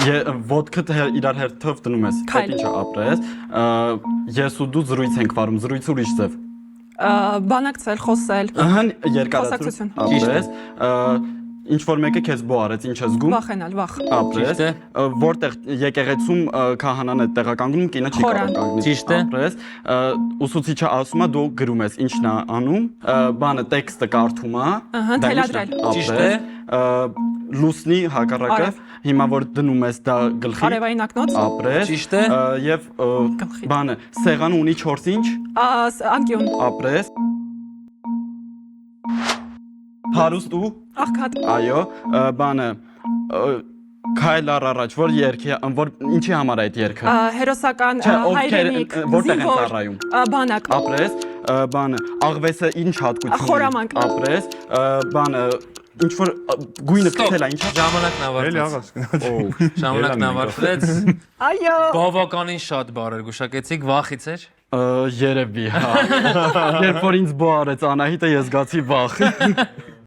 Ոտքդ իրար հերթով դնում ես, այդ ինչը ապրես, ես ու դու զրույց ենք վարում, զրույց ուրիշ ձև։ Բանակցել, խոսել։ Ահան երկարացություն ապրես, ինչ որ մեկը քեզ բո արեց, ինչ ես զգում։ Վախենալ, վախ։ Ապրես, որտեղ եկեղեցում քահանան է տեղականգնում, կինը չի կարող կանգնել։ Ճիշտ է։ Ապրես, ուսուցիչը ասում է դու գրում ես, ինչն է անում, բանը տեքստը կարդում է, թելադրել։ Ճիշտ է։ Լուսնի հակառակը, հիմա որ դնում ես դա գլխի։ Արևային ակնոց։ Ապրես։ Ճիշտ է։ Եվ բանը սեղանը ունի 4 ինչ։ Անկյուն։ Ապրես։ Հարուստ ու Աղքատ։ այո, բանը քայլ առաջ, որ երգի, որ ինչի համար է այդ երգը։ Հերոսական հայրենիք, որտեղ են ծառայում։ Բանակ։ Ապրես, բանը աղվեսը ինչ հատկություն ունի։ Խորամանկ։ Ապրես, բանը ինչ որ գույնը քթել է, ինչա։ Ժամանակն ավարտվեց։ Ժամանակն ավարտվեց։ Այո։ Բավականին շատ բառեր գուշակեցիք, վախից էր։ Երևի, հա։ Երբ որ ինձ բո արեց Անահիտը, ես զգացի վախ։